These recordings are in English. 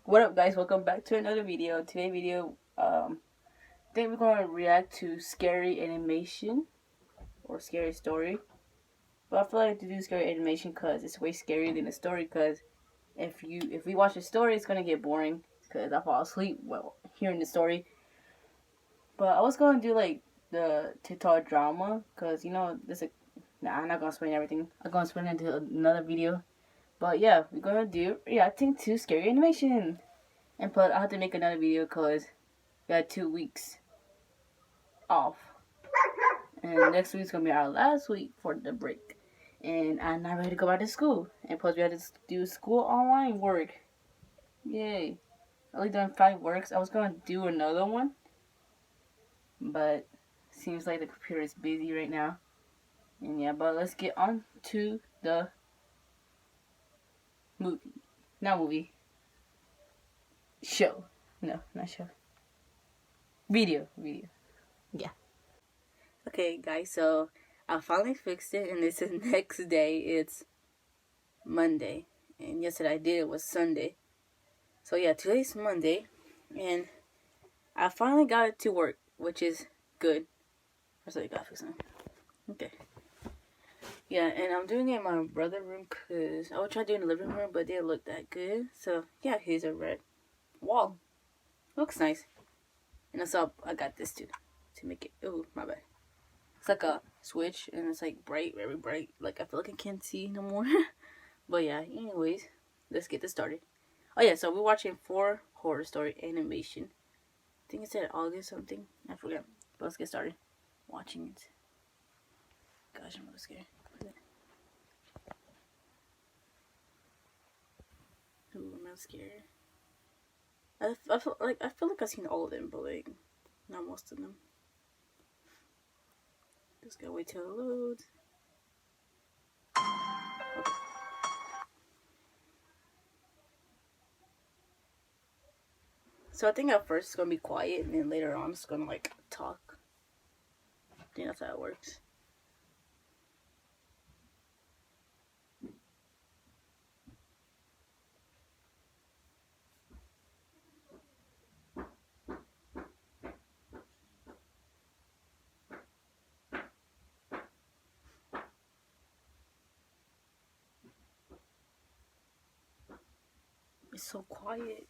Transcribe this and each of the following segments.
What up, guys? Welcome back to another video. Today video, I think we're going to react to scary animation or scary story. But I feel like to do scary animation because it's way scarier than a story. Because if we watch a story, it's gonna get boring because I fall asleep while hearing the story. But I was gonna do like the TikTok drama because I'm not gonna explain everything. I'm gonna explain it into another video. But yeah, we're gonna do reacting to scary animation. And plus, I have to make another video because we had 2 weeks off. And next week's gonna be our last week for the break. And I'm not ready to go back to school. And plus, we had to do school online work. Yay. I only done 5 works. I was gonna do another one, but seems like the computer is busy right now. And yeah, but let's get on to the movie. Not movie. Show. No, not show. Video. Yeah. Okay, guys, so I finally fixed it, and this is next day. It's Monday, and yesterday I did it was Sunday. So yeah, today's Monday, and I finally got it to work, which is good. First, I got fixed. Okay. Yeah, and I'm doing it in my brother's room because I would try doing the living room, but it didn't look that good. So yeah, here's a red wall. Looks nice. And also I got this too to make it. Oh, my bad. It's like a switch, and it's like bright, very bright. Like I feel like I can't see no more. But yeah, anyways, let's get this started. Oh yeah, so we're watching 4 Horror Story animation. I think it said August something. I forget. But let's get started watching it. Gosh, I'm really scared. Ooh, I'm not scared. I feel like I've seen all of them, but like not most of them. Just gotta wait till it loads. Okay. So I think at first it's gonna be quiet, and then later on it's gonna like talk. I think that's how it works. It's so quiet.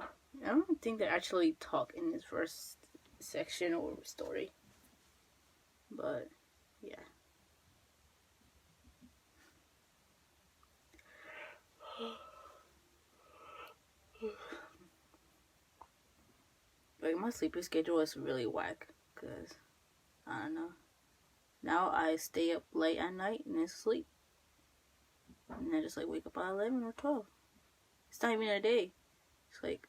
I don't think they actually talk in this first section or story. But yeah. Like my sleeping schedule is really whack because I don't know. Now I stay up late at night and then sleep. And I just like wake up at 11 or 12. It's not even a day. It's like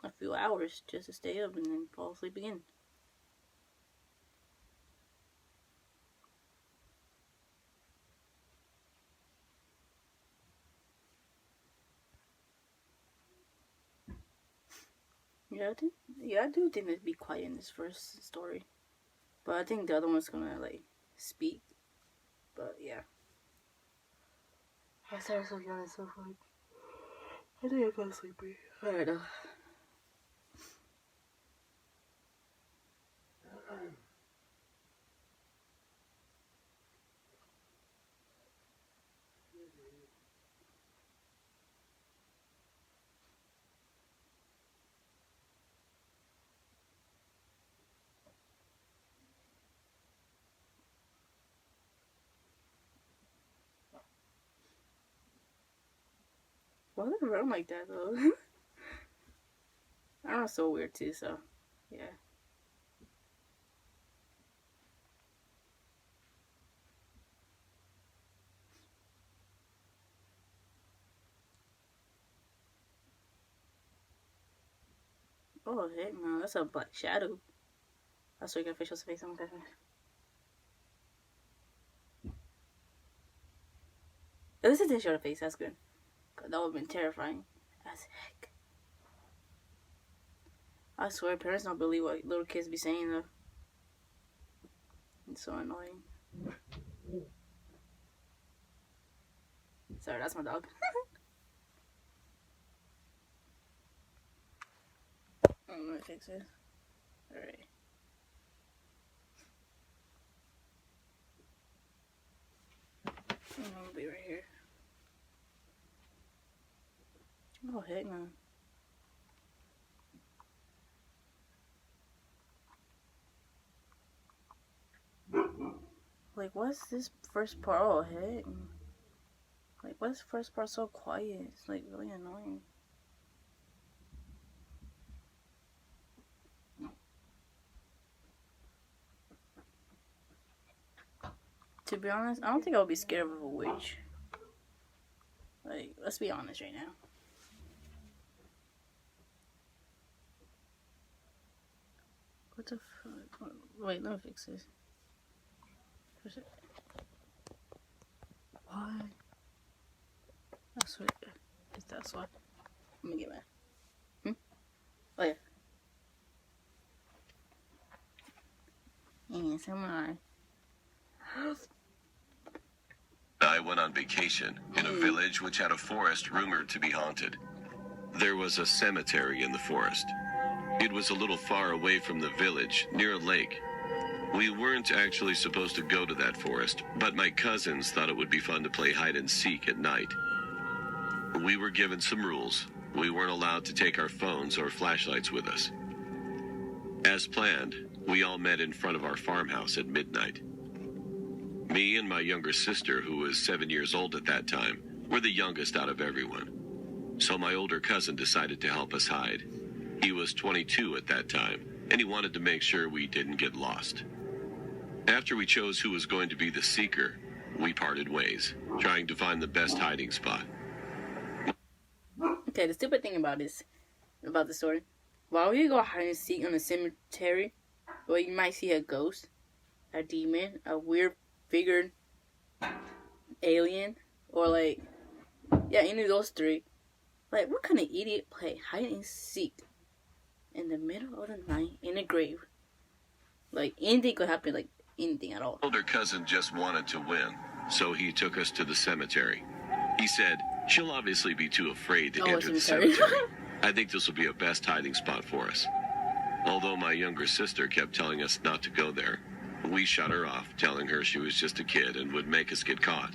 a few hours just to stay up and then fall asleep again. I do think it'd be quiet in this first story. But I think the other one's gonna like speak. But yeah. I started so young and so funny. I think I fell sleepy. I don't know. Why do they run like that though? I don't know, it's so weird too, so yeah. Oh heck no, that's a black shadow. I saw your facial space on that. At least it didn't show the face, that's good. That would have been terrifying as heck. I swear parents don't believe what little kids be saying though. It's so annoying. Sorry, that's my dog. Let me fix it. Alright. I'm gonna be right here. Oh, heck no. Like, what's this first part? Oh, heck. Like, what's the first part so quiet? It's, like, really annoying. To be honest, I don't think I'll be scared of a witch. Like, let's be honest right now. What the fuck? Wait, let me fix this. Why? That's what. That's why. Let me get mad. Oh yeah. Yeah, someone. I went on vacation in a village which had a forest rumored to be haunted. There was a cemetery in the forest. It was a little far away from the village, near a lake. We weren't actually supposed to go to that forest, but my cousins thought it would be fun to play hide and seek at night. We were given some rules. We weren't allowed to take our phones or flashlights with us. As planned, we all met in front of our farmhouse at midnight. Me and my younger sister, who was 7 years old at that time, were the youngest out of everyone. So my older cousin decided to help us hide. He was 22 at that time, and he wanted to make sure we didn't get lost. After we chose who was going to be the seeker, we parted ways, trying to find the best hiding spot. Okay, the stupid thing about this story, while you go hide and seek in a cemetery, where you might see a ghost, a demon, a weird figured alien, or like, yeah, any of those three. Like, what kind of idiot play hide and seek in the middle of the night in a grave? Like, anything could happen, like, anything at all. Older cousin just wanted to win, so he took us to the cemetery. He said, she'll obviously be too afraid to enter the cemetery. I think this will be a best hiding spot for us. Although my younger sister kept telling us not to go there, we shut her off, telling her she was just a kid and would make us get caught.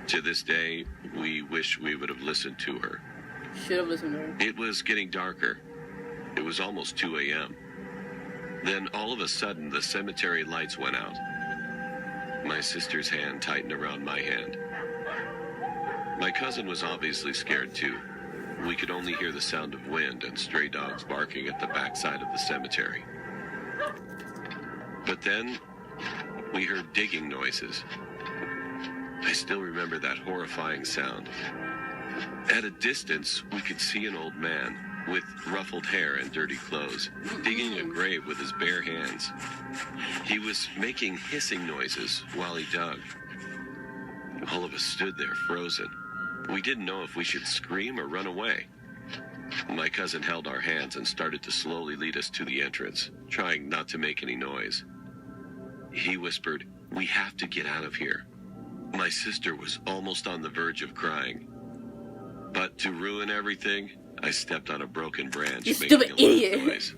To this day, we wish we would have listened to her. Should have listened to her. It was getting darker. It was almost 2 a.m. Then all of a sudden, the cemetery lights went out. My sister's hand tightened around my hand. My cousin was obviously scared too. We could only hear the sound of wind and stray dogs barking at the backside of the cemetery. But then, we heard digging noises. I still remember that horrifying sound. At a distance, we could see an old man with ruffled hair and dirty clothes, digging a grave with his bare hands. He was making hissing noises while he dug. All of us stood there frozen. We didn't know if we should scream or run away. My cousin held our hands and started to slowly lead us to the entrance, trying not to make any noise. He whispered, "We have to get out of here." My sister was almost on the verge of crying. But to ruin everything, I stepped on a broken branch, You making stupid a loud idiot. noise.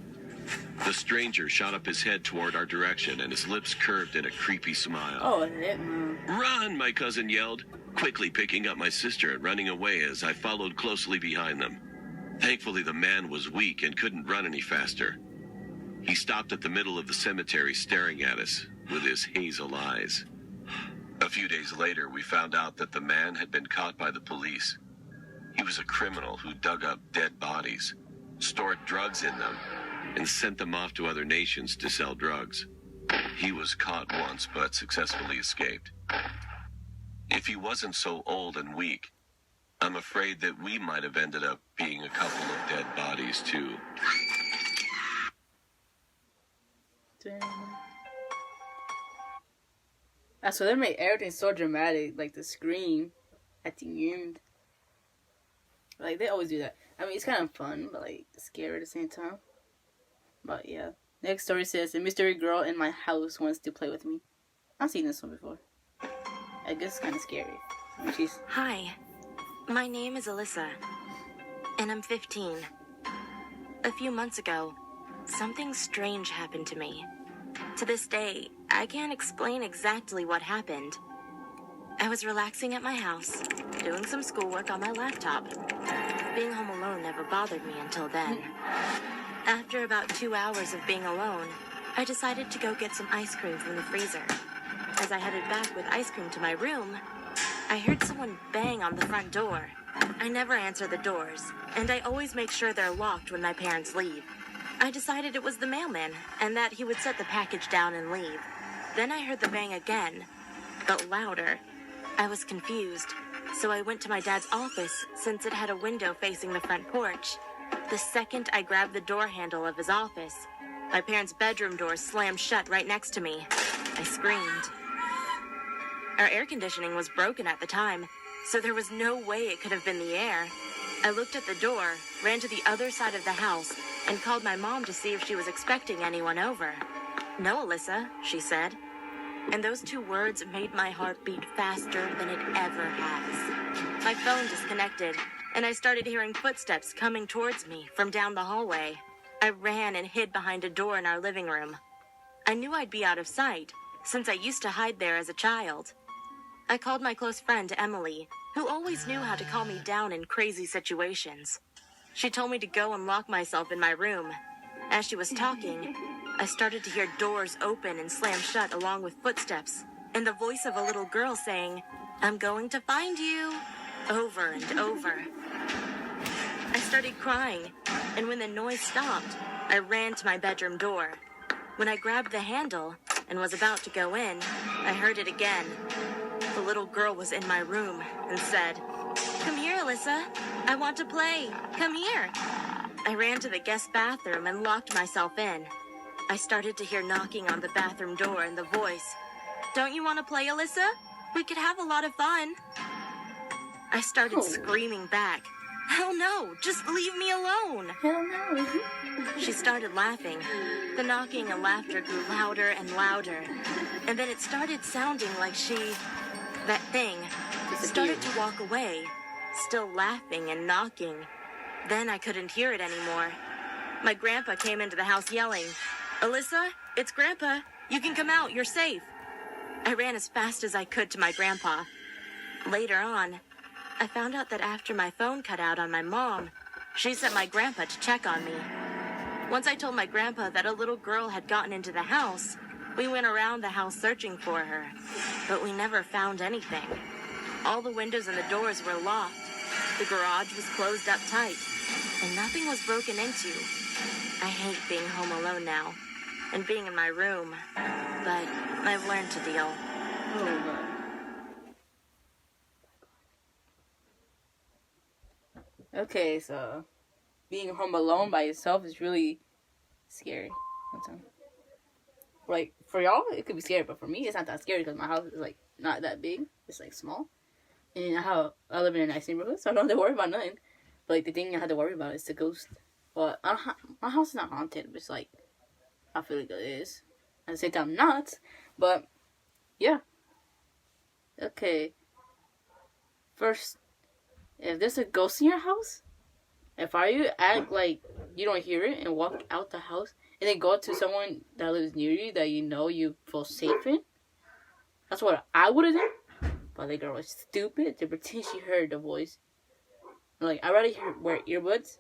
The stranger shot up his head toward our direction, and his lips curved in a creepy smile. Oh, heck no. "Run!" my cousin yelled, quickly picking up my sister and running away as I followed closely behind them. Thankfully, the man was weak and couldn't run any faster. He stopped at the middle of the cemetery staring at us with his hazel eyes. A few days later, we found out that the man had been caught by the police. He was a criminal who dug up dead bodies, stored drugs in them, and sent them off to other nations to sell drugs. He was caught once, but successfully escaped. If he wasn't so old and weak, I'm afraid that we might have ended up being a couple of dead bodies, too. That's why they make everything so dramatic, like the scream at the end. Like, they always do that. I mean, it's kind of fun, but, like, scary at the same time. But, yeah. Next story says, a mystery girl in my house wants to play with me. I've seen this one before. I guess it's kind of scary. She's Hi, my name is Alyssa, and I'm 15. A few months ago, something strange happened to me. To this day, I can't explain exactly what happened. I was relaxing at my house, doing some schoolwork on my laptop. Being home alone never bothered me until then. After about 2 hours of being alone, I decided to go get some ice cream from the freezer. As I headed back with ice cream to my room, I heard someone bang on the front door. I never answer the doors, and I always make sure they're locked when my parents leave. I decided it was the mailman, and that he would set the package down and leave. Then I heard the bang again, but louder. I was confused, so I went to my dad's office since it had a window facing the front porch. The second I grabbed the door handle of his office, my parents' bedroom door slammed shut right next to me. I screamed. Our air conditioning was broken at the time, so there was no way it could have been the air. I looked at the door, ran to the other side of the house, and called my mom to see if she was expecting anyone over. "No, Alyssa," she said. And those 2 words made my heart beat faster than it ever has. My phone disconnected, and I started hearing footsteps coming towards me from down the hallway. I ran and hid behind a door in our living room. I knew I'd be out of sight, since I used to hide there as a child. I called my close friend Emily, who always knew how to calm me down in crazy situations. She told me to go and lock myself in my room. As she was talking, I started to hear doors open and slam shut along with footsteps, and the voice of a little girl saying, "I'm going to find you," over and over. I started crying, and when the noise stopped, I ran to my bedroom door. When I grabbed the handle and was about to go in, I heard it again. The little girl was in my room and said, "Come here, Alyssa. I want to play. Come here." I ran to the guest bathroom and locked myself in. I started to hear knocking on the bathroom door and the voice, "Don't you want to play, Alyssa? We could have a lot of fun." I started screaming back, "Hell no, just leave me alone." hell no. She started laughing. The knocking and laughter grew louder and louder. And then it started sounding like that thing, started to walk away, still laughing and knocking. Then I couldn't hear it anymore. My grandpa came into the house yelling, "Alyssa, it's Grandpa. You can come out. You're safe." I ran as fast as I could to my grandpa. Later on, I found out that after my phone cut out on my mom, she sent my grandpa to check on me. Once I told my grandpa that a little girl had gotten into the house, we went around the house searching for her, but we never found anything. All the windows and the doors were locked. The garage was closed up tight, and nothing was broken into. I hate being home alone now, and being in my room, but I've learned to deal. Oh god. Okay, so being home alone by yourself is really scary sometimes. Like, for y'all, it could be scary, but for me, it's not that scary because my house is, like, not that big. It's, like, small. And I live in a nice neighborhood, so I don't have to worry about nothing. But, like, the thing I had to worry about is the ghost. But my house is not haunted, but it's, like, I feel like it is. At the same time, not. But, yeah. Okay. First, if there's a ghost in your house, if you act like you don't hear it and walk out the house, and then go to someone that lives near you that you know you feel safe in. That's what I would have done. But the girl was stupid to pretend she heard the voice. Like, I'd rather wear earbuds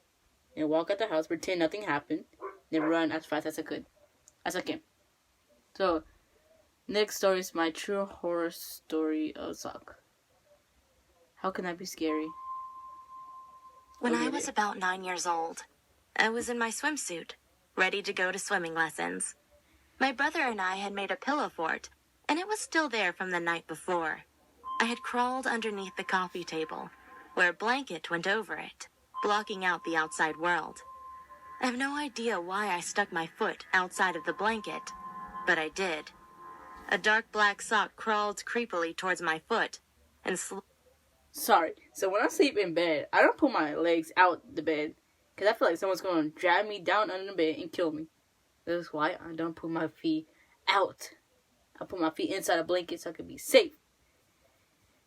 and walk out the house, pretend nothing happened, then run as fast as I could. As I can. So, next story is my true horror story of Sock. How can that be scary? When I was about 9 years old, I was in my swimsuit, ready to go to swimming lessons. My brother and I had made a pillow fort, and it was still there from the night before. I had crawled underneath the coffee table, where a blanket went over it, blocking out the outside world. I have no idea why I stuck my foot outside of the blanket, but I did. A dark black sock crawled creepily towards my foot, and Sorry. So when I sleep in bed, I don't put my legs out the bed, because I feel like someone's going to drag me down under the bed and kill me. That's why I don't put my feet out. I put my feet inside a blanket so I can be safe.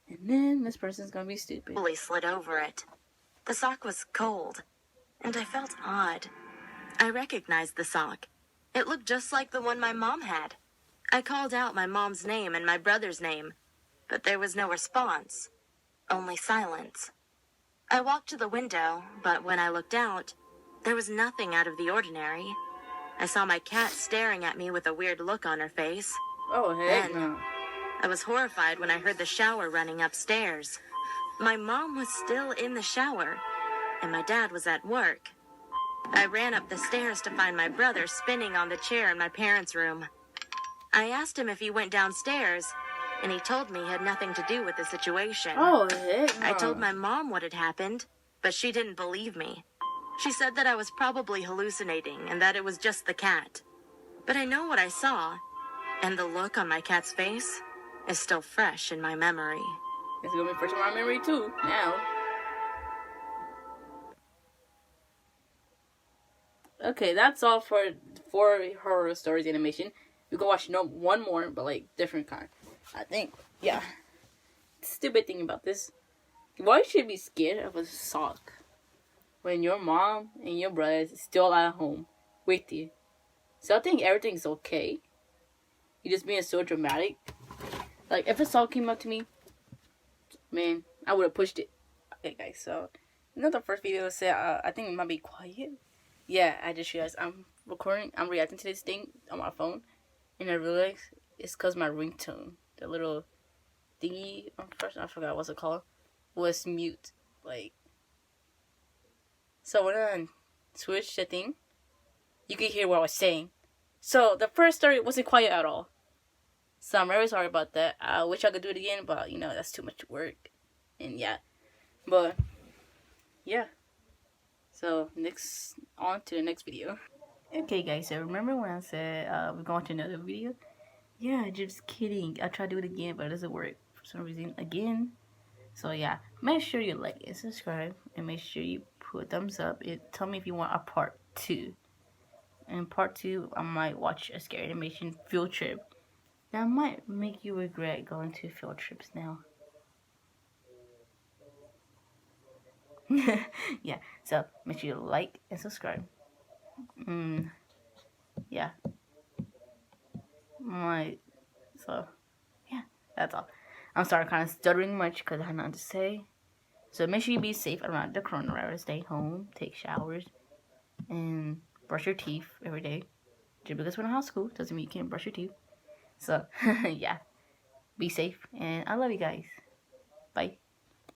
And then this person's gonna be stupid. Fully slid over it. The sock was cold, and I felt odd. I recognized the sock. It looked just like the one my mom had. I called out my mom's name and my brother's name, but there was no response, only silence. I walked to the window, but when I looked out, there was nothing out of the ordinary. I saw my cat staring at me with a weird look on her face. Oh, heck Then, no. I was horrified when I heard the shower running upstairs. My mom was still in the shower, and my dad was at work. I ran up the stairs to find my brother spinning on the chair in my parents' room. I asked him if he went downstairs, and he told me he had nothing to do with the situation. Oh, heck no. I told my mom what had happened, but she didn't believe me. She said that I was probably hallucinating and that it was just the cat. But I know what I saw, and the look on my cat's face is still fresh in my memory. It's gonna be fresh in my memory too, now. Okay, that's all for horror stories animation. We can watch one more, but like different kind. I think, yeah. Stupid thing about this. Why should you be scared of a sock when your mom and your brother is still at home with you? So I think everything's okay. You're just being so dramatic. Like, if a sock came up to me, man, I would have pushed it. Okay, guys, so, you know the first video said, I think it might be quiet? Yeah, I just realized I'm reacting to this thing on my phone, and I realized it's because my ringtone, the little thingy, I forgot what's it called, was mute. Like, so when I switched the thing, you could hear what I was saying. So the first story wasn't quiet at all. So I'm very sorry about that. I wish I could do it again, but you know, that's too much work. And yeah. But yeah. So on to the next video. Okay guys, so remember when I said we're going to another video? Yeah, just kidding. I tried to do it again, but it doesn't work for some reason again. So yeah, make sure you like and subscribe, and make sure you put a thumbs up. Tell me if you want a part 2. And part 2, I might watch a scary animation field trip. That might make you regret going to field trips now. Yeah, so make sure you like and subscribe. Yeah. So, yeah, that's all. I'm sorry, kind of stuttering much because I have nothing to say. So make sure you be safe around the coronavirus. Stay home, take showers, and brush your teeth every day. Just because we're in high school doesn't mean you can't brush your teeth. So, yeah. Be safe, and I love you guys. Bye.